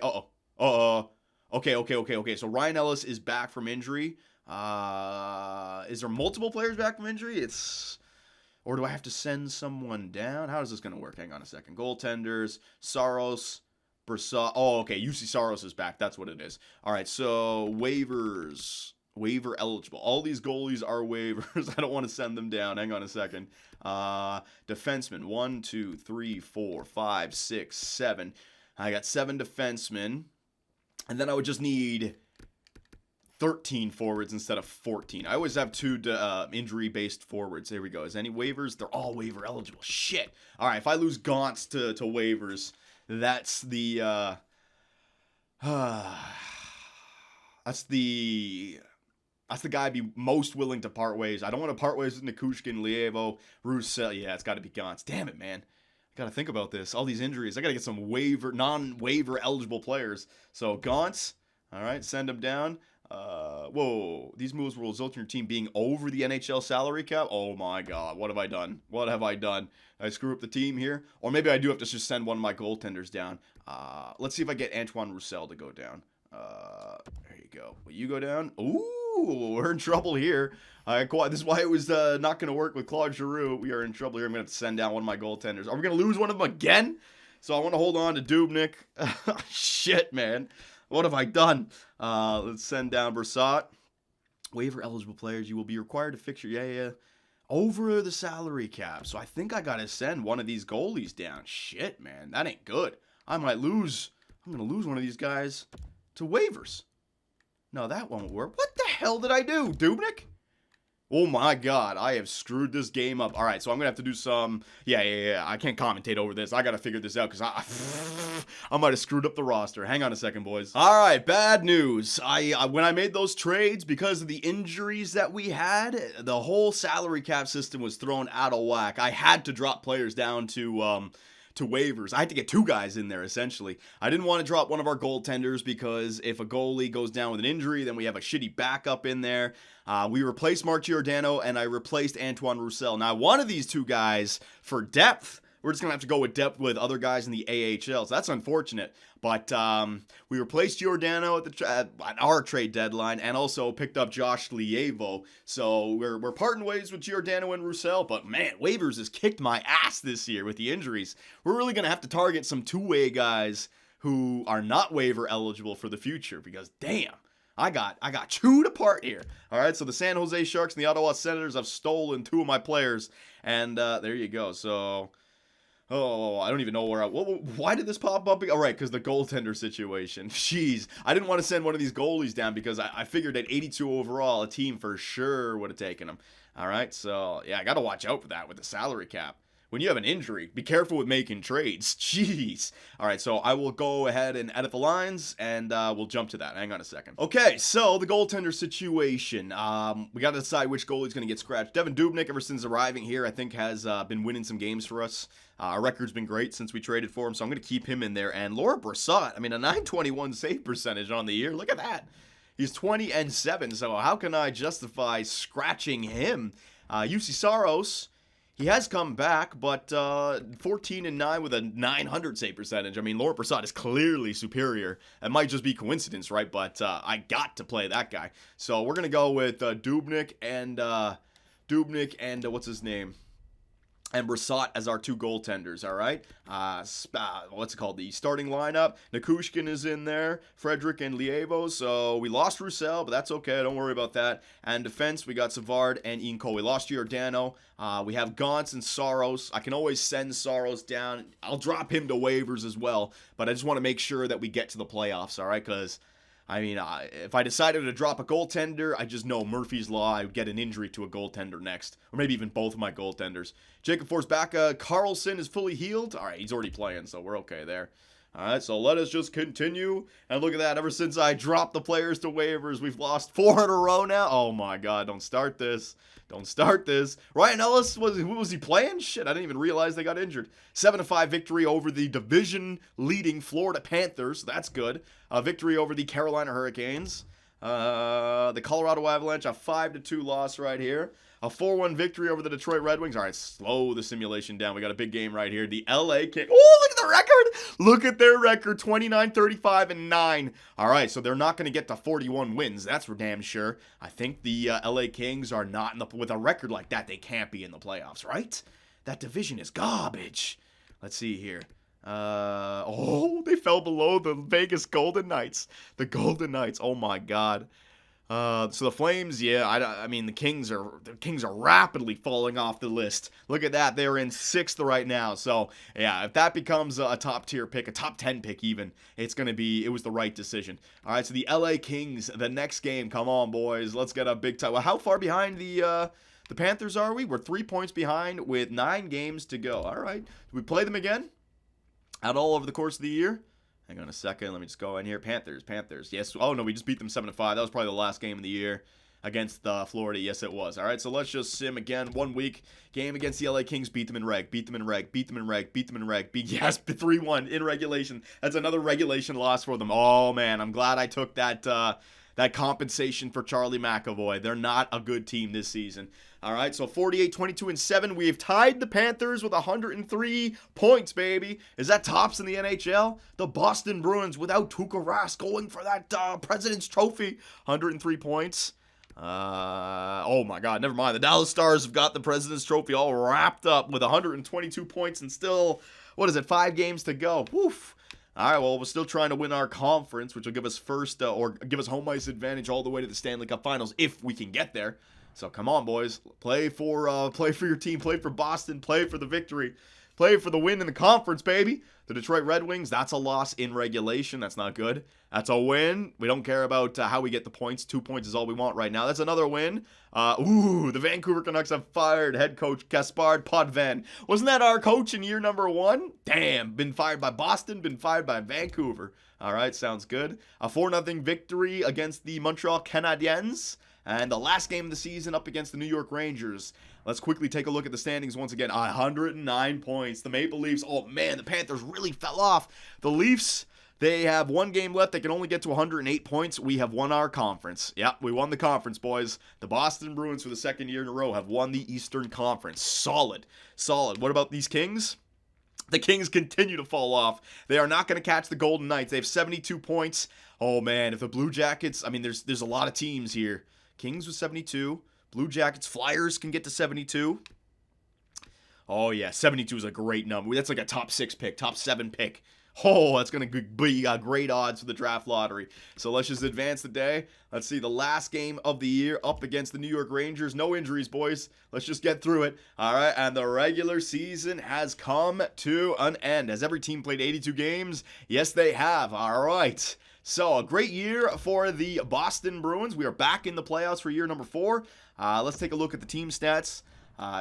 Okay. So Ryan Ellis is back from injury. Is there multiple players back from injury? Or do I have to send someone down? How is this going to work? Hang on a second. Goaltenders, Saros, Brissot. Oh, okay. UC Saros is back. That's what it is. All right. So waivers, waiver eligible. All these goalies are waivers. I don't want to send them down. Hang on a second. Defensemen. 1, 2, 3, 4, 5, 6, 7. I got 7 defensemen. And then I would just need 13 forwards instead of 14. I always have 2 injury-based forwards. There we go. Is any waivers? They're all waiver eligible. Shit. All right, if I lose Gauntz to waivers, that's the That's the guy I'd be most willing to part ways. I don't want to part ways with Nikushkin, Lievo, Roussel. Yeah, it's got to be Gauntz. Damn it, man. I got to think about this. All these injuries. I got to get some non-waiver eligible players. So Gauntz, all right, send him down. Whoa, these moves will result in your team being over the NHL salary cap. Oh my God, what have I done? What have I done? I screw up the team here? Or maybe I do have to just send one of my goaltenders down. Let's see if I get Antoine Roussel to go down. There you go. Will you go down? Ooh, we're in trouble here. This is why it was not going to work with Claude Giroux. We are in trouble here. I'm going to have to send down one of my goaltenders. Are we going to lose one of them again? So I want to hold on to Dubnyk. Shit, man. What have I done? Let's send down Brissot. Waiver eligible players, you will be required to fix your over the salary cap. So I think I got to send one of these goalies down. Shit, man. That ain't good. I might lose. I'm going to lose one of these guys to waivers. No, that won't work. What the hell did I do, Dubnyk? Oh my God, I have screwed this game up. All right, so I'm going to have to do some... Yeah. I can't commentate over this. I got to figure this out because I might have screwed up the roster. Hang on a second, boys. All right, bad news. When I made those trades, because of the injuries that we had, the whole salary cap system was thrown out of whack. I had to drop players down to waivers. I had to get two guys in there, essentially. I didn't want to drop one of our goaltenders because if a goalie goes down with an injury, then we have a shitty backup in there. We replaced Mark Giordano, and I replaced Antoine Roussel. Now, one of these two guys, for depth, we're just going to have to go with depth with other guys in the AHL, so that's unfortunate. But we replaced Giordano at our trade deadline and also picked up Josh Lievo. So we're parting ways with Giordano and Roussel. But, man, waivers has kicked my ass this year with the injuries. We're really going to have to target some two-way guys who are not waiver eligible for the future because, damn, I got chewed apart here. All right, so the San Jose Sharks and the Ottawa Senators have stolen two of my players. And there you go. So... Oh, I don't even know why did this pop up? All right, because the goaltender situation. Jeez, I didn't want to send one of these goalies down because I figured at 82 overall, a team for sure would have taken him. All right, so yeah, I got to watch out for that with the salary cap. When you have an injury, be careful with making trades. Jeez. All right, so I will go ahead and edit the lines, and we'll jump to that. Hang on a second. Okay, so the goaltender situation. We got to decide which goalie's going to get scratched. Devan Dubnyk, ever since arriving here, I think has been winning some games for us. Our record's been great since we traded for him, so I'm going to keep him in there. And Laurent Brissot, I mean, a .921 save percentage on the year. Look at that. He's 20-7, so how can I justify scratching him? UC Saros... He has come back, but 14-9 with a 900 save percentage. I mean, Laurent Brissot is clearly superior. It might just be coincidence, right? But I got to play that guy. So we're going to go with Dubnyk and what's his name? And Brissot as our two goaltenders, all right? What's it called? The starting lineup. Nikushkin is in there. Frederick and Lievo. So we lost Roussel, but that's okay. Don't worry about that. And defense, we got Savard and Inco. We lost Giordano. We have Gauntz and Saros. I can always send Saros down. I'll drop him to waivers as well. But I just want to make sure that we get to the playoffs, all right? Because... I mean, if I decided to drop a goaltender, I just know Murphy's Law, I would get an injury to a goaltender next. Or maybe even both of my goaltenders. Jacob Forsbacka, Carlson is fully healed. All right, he's already playing, so we're okay there. All right, so let us just continue. And look at that. Ever since I dropped the players to waivers, we've lost 4 in a row now. Oh, my God. Don't start this. Don't start this. Ryan Ellis, was he playing? Shit, I didn't even realize they got injured. 7-5 victory over the division-leading Florida Panthers. That's good. A victory over the Carolina Hurricanes. The Colorado Avalanche, a 5-2 loss right here. A 4-1 victory over the Detroit Red Wings. All right, slow the simulation down. We got a big game right here. The LA Kings. Oh, look at the record. Look at their record. 29-35-9. All right, so they're not going to get to 41 wins. That's for damn sure. I think the LA Kings are not with a record like that. They can't be in the playoffs, right? That division is garbage. Let's see here. They fell below the Vegas Golden Knights. The Golden Knights. Oh, my God. So the Flames, yeah, I mean, the Kings are rapidly falling off the list. Look at that. They're in 6th right now. So, yeah, if that becomes a top-tier pick, a top 10 pick even, it was the right decision. All right, so the LA Kings, the next game. Come on, boys. Let's get a big time. Well, how far behind the Panthers are we? We're 3 points behind with 9 games to go. All right. Do we play them again? Out all over the course of the year? Hang on a second. Let me just go in here. Panthers. Yes. Oh, no, we just beat them 7-5. That was probably the last game of the year. against Florida. Yes, it was. All right, so let's just sim again. 1 week game against the LA Kings. Beat them in reg. Beat them in reg. Beat them in reg. Beat them in reg. Yes, 3-1 in regulation. That's another regulation loss for them. Oh man, I'm glad I took that compensation for Charlie McAvoy. They're not a good team this season. All right, so 48, 22, and 7. We have tied the Panthers with 103 points, baby. Is that tops in the NHL? The Boston Bruins without Tuukka Rask going for that President's Trophy. 103 points. Oh my God, never mind. The Dallas Stars have got the President's Trophy all wrapped up with 122 points and still, 5 games to go. Woof. All right, well, we're still trying to win our conference, which will give us give us home ice advantage all the way to the Stanley Cup Finals if we can get there. So come on, boys, play for your team, play for Boston, play for the victory, play for the win in the conference, baby. The Detroit Red Wings, that's a loss in regulation. That's not good. That's a win. We don't care about how we get the points. 2 points is all we want right now. That's another win. The Vancouver Canucks have fired head coach Gaspard Potvin. Wasn't that our coach in year number 1? Damn, been fired by Boston, been fired by Vancouver. All right, sounds good. A 4-0 victory against the Montreal Canadiens. And the last game of the season up against the New York Rangers. Let's quickly take a look at the standings once again. 109 points. The Maple Leafs, oh man, the Panthers really fell off. The Leafs, they have 1 game left. They can only get to 108 points. We have won our conference. Yep, we won the conference, boys. The Boston Bruins, for the 2nd year in a row, have won the Eastern Conference. Solid. What about these Kings? The Kings continue to fall off. They are not going to catch the Golden Knights. They have 72 points. Oh man, if the Blue Jackets, there's a lot of teams here. Kings with 72. Blue Jackets, Flyers can get to 72. Oh, yeah, 72 is a great number. That's like a top 6 pick, top 7 pick. Oh, that's going to be great odds for the draft lottery. So let's just advance the day. Let's see the last game of the year up against the New York Rangers. No injuries, boys. Let's just get through it. All right, and the regular season has come to an end. Has every team played 82 games? Yes, they have. All right. So, a great year for the Boston Bruins. We are back in the playoffs for year number 4. Let's take a look at the team stats,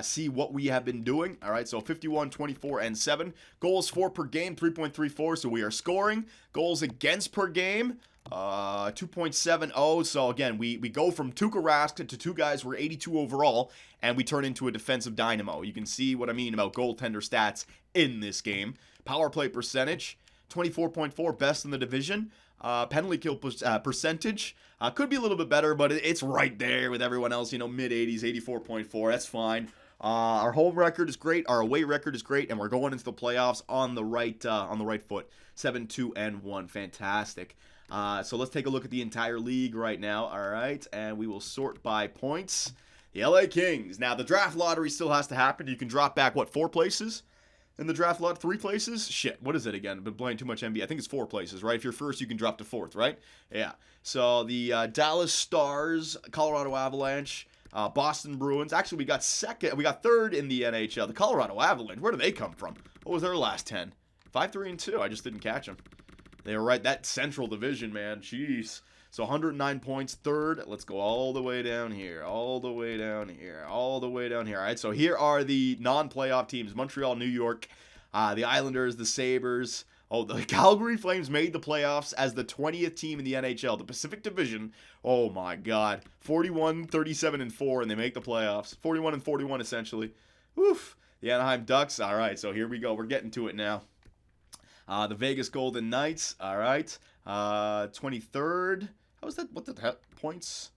see what we have been doing. All right, so 51, 24, and 7. Goals for per game, 3.34, so we are scoring. Goals against per game, 2.70. So, again, we go from Tuukka Rask to 2 guys who are 82 overall, and we turn into a defensive dynamo. You can see what I mean about goaltender stats in this game. Power play percentage, 24.4, best in the division. Penalty kill percentage could be a little bit better, but it's right there with everyone else. Mid-80s, 84.4. That's fine. Our home record is great. Our away record is great, and we're going into the playoffs on the right foot. 7-2-1. Fantastic. So let's take a look at the entire league right now. All right, and we will sort by points. The LA Kings. Now the draft lottery still has to happen. You can drop back 4 places. In the draft lot, 3 places? Shit, what is it again? I've been playing too much NBA. I think it's 4 places, right? If you're first, you can drop to 4th, right? Yeah. So the Dallas Stars, Colorado Avalanche, Boston Bruins. Actually, we got 3rd in the NHL. The Colorado Avalanche, where do they come from? What was their last 10? 5-3-2. I just didn't catch them. They were right. That Central Division, man. Jeez. So 109 points, 3rd. Let's go all the way down here, all the way down here, all the way down here. All right, so here are the non-playoff teams. Montreal, New York, the Islanders, the Sabres. Oh, the Calgary Flames made the playoffs as the 20th team in the NHL. The Pacific Division, oh my God. 41, 37, and 4, and they make the playoffs. 41 and 41, essentially. Woof. The Anaheim Ducks. All right, so here we go. We're getting to it now. The Vegas Golden Knights. All right. 23rd. How is that? What the hell? Points?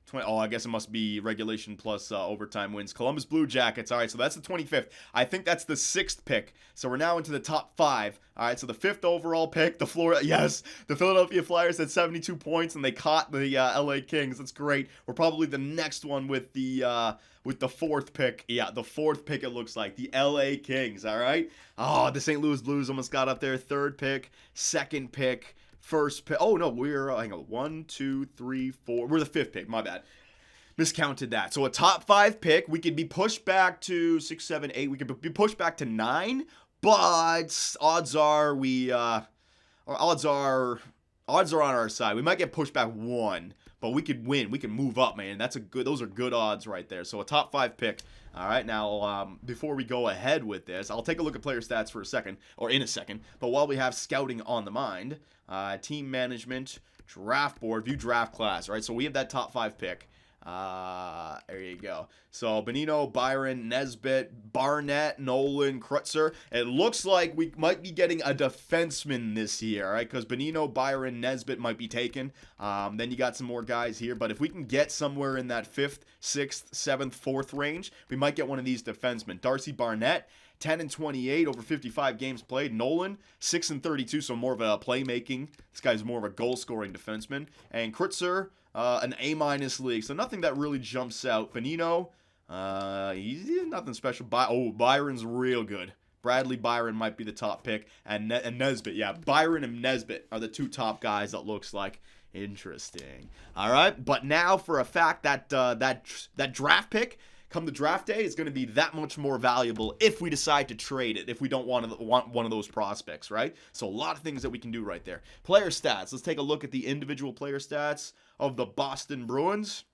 20. Oh, I guess it must be regulation plus overtime wins. Columbus Blue Jackets. All right, so that's the 25th. I think that's the 6th pick. So we're now into the top 5. All right, so the 5th overall pick, the Philadelphia Flyers had 72 points, and they caught the LA Kings. That's great. We're probably the next one with the 4th pick. Yeah, the 4th pick, it looks like. The LA Kings, all right? Oh, the St. Louis Blues almost got up there. 3rd pick, 2nd pick. 1st pick. Oh, no, we're, hang on, 1, 2, 3, 4. We're the 5th pick. My bad. Miscounted that. So a top 5 pick. We could be pushed back to 6, 7, 8. We could be pushed back to 9. But odds are odds are on our side. We might get pushed back 1. But we could win. We can move up, man. Those are good odds right there. So a top 5 pick. All right, now before we go ahead with this, I'll take a look at player stats in a second. But while we have scouting on the mind, team management, draft board, view draft class. All right, so we have that top 5 pick. There you go. So Bonino, Byron, Nesbitt, Barnett, Nolan, Krutzer. It looks like we might be getting a defenseman this year, right? Because Bonino, Byron, Nesbitt might be taken. Then you got some more guys here. But if we can get somewhere in that 5th, 6th, 7th, 4th range, we might get one of these defensemen. Darcy Barnett, 10 and 28 over 55 games played. Nolan, 6 and 32, so more of a playmaking. This guy's more of a goal-scoring defenseman. And Krutzer, an A- league, so nothing that really jumps out. Bonino, he's nothing special. Byron's real good. Bradley Byron might be the top pick, and Nesbitt. Yeah, Byron and Nesbitt are the 2 top guys. That looks like. Interesting. All right, but now for a fact that that draft pick, come the draft day, is going to be that much more valuable if we decide to trade it, if we don't want one of those prospects, right? So a lot of things that we can do right there. Player stats. Let's take a look at the individual player stats of the Boston Bruins.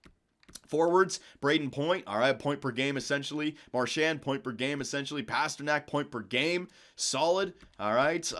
Forwards, Braden Point, all right, point per game essentially. Marchand, point per game essentially. Pasternak, point per game, solid, all right.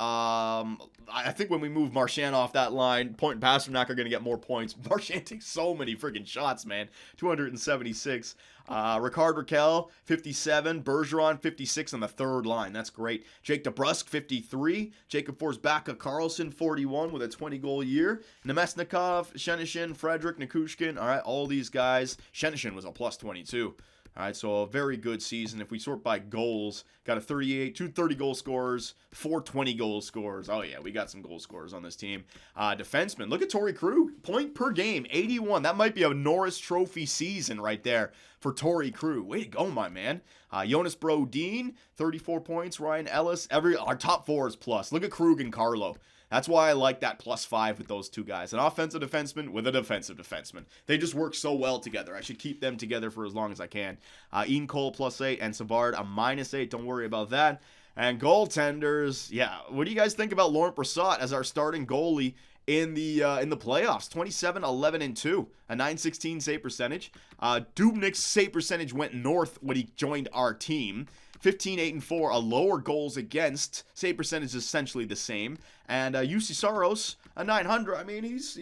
I think when we move Marchand off that line, Point and Pasternak are going to get more points. Marchand takes so many freaking shots, man. 276. Ricard Raquel, 57. Bergeron, 56 on the 3rd line. That's great. Jake DeBrusk, 53. Jacob Forsbacka Carlson, 41 with a 20-goal year. Nemesnikov, Shenishin, Frederick, Nikushkin. All right, all these guys. Shenishin was a plus 22. All right, so a very good season. If we sort by goals, got a 38, 2 30-goal scorers, 4 20-goal scorers. Oh, yeah, we got some goal scorers on this team. Defenseman, look at Torrey Krug. Point per game, 81. That might be a Norris Trophy season right there for Torrey Krug. Way to go, my man. Jonas Brodin, 34 points. Ryan Ellis, our top 4 is plus. Look at Krug and Carlo. That's why I like that +5 with those 2 guys. An offensive defenseman with a defensive defenseman. They just work so well together. I should keep them together for as long as I can. Ian Cole +8 and Savard a -8. Don't worry about that. And goaltenders, yeah. What do you guys think about Laurent Brossoit as our starting goalie in the playoffs? 27, 11, and 2. A .916 save percentage. Dubnik's save percentage went north when he joined our team. 15, 8, and 4, a lower goals against. Save percentage is essentially the same. And UC Saros, a 900. I mean, he's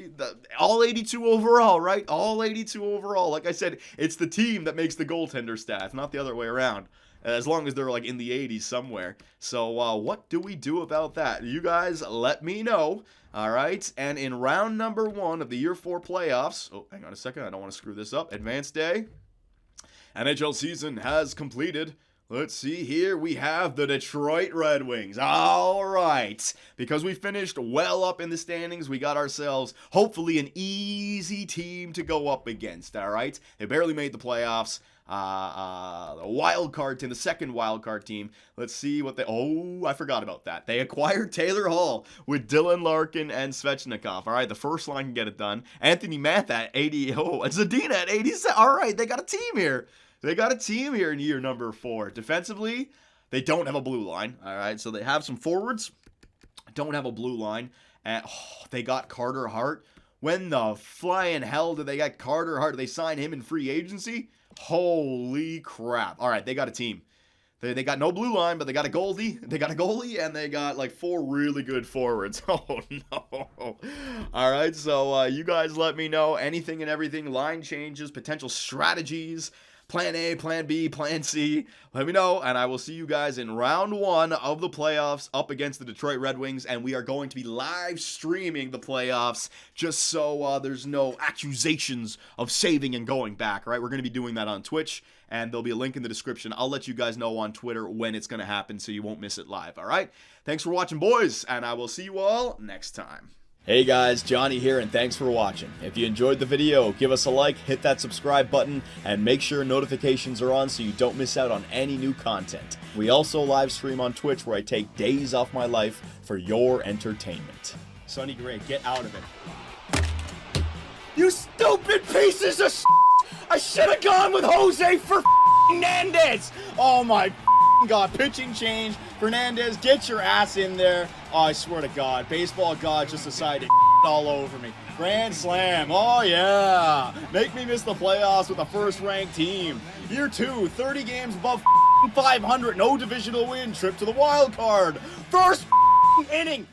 all 82 overall, right? All 82 overall. Like I said, it's the team that makes the goaltender stats, not the other way around. As long as they're like in the 80s somewhere. So what do we do about that? You guys let me know. All right. And in round number 1 of the year 4 playoffs. Oh, hang on a second. I don't want to screw this up. Advanced day. NHL season has completed. Let's see here. We have the Detroit Red Wings. All right. Because we finished well up in the standings, we got ourselves hopefully an easy team to go up against. All right. They barely made the playoffs. The wild card team, the second wild card team. Let's see what they. Oh, I forgot about that. They acquired Taylor Hall with Dylan Larkin and Svechnikov. All right, the first line can get it done. Anthony Math at 80. Oh, and Zadina at 87. All right, they got a team here. They got a team here in year number 4. Defensively, they don't have a blue line. All right, so they have some forwards. Don't have a blue line. And they got Carter Hart. When the flying hell did they get Carter Hart? Did they sign him in free agency? Holy crap. All right, they got a team. They got no blue line, but they got a goalie. They got a goalie, and they got like 4 really good forwards. Oh, no. All right, so you guys let me know anything and everything, line changes, potential strategies, plan A, plan B, plan C. Let me know, and I will see you guys in round 1 of the playoffs up against the Detroit Red Wings, and we are going to be live streaming the playoffs just so there's no accusations of saving and going back, right? We're going to be doing that on Twitch, and there'll be a link in the description. I'll let you guys know on Twitter when it's going to happen so you won't miss it live, all right? Thanks for watching, boys, and I will see you all next time. Hey guys, Johnny here, and thanks for watching. If you enjoyed the video, give us a like, hit that subscribe button, and make sure notifications are on so you don't miss out on any new content. We also live stream on Twitch where I take days off my life for your entertainment. Sonny Gray, get out of it. You stupid pieces of shit! I should have gone with Jose for Fernandez! Oh my God, pitching change. Fernandez, get your ass in there. Oh, I swear to God, baseball God just decided to all over me. Grand slam, oh yeah. Make me miss the playoffs with a first-ranked team. Year 2, 30 games above 500, no divisional win, trip to the wild card. First inning.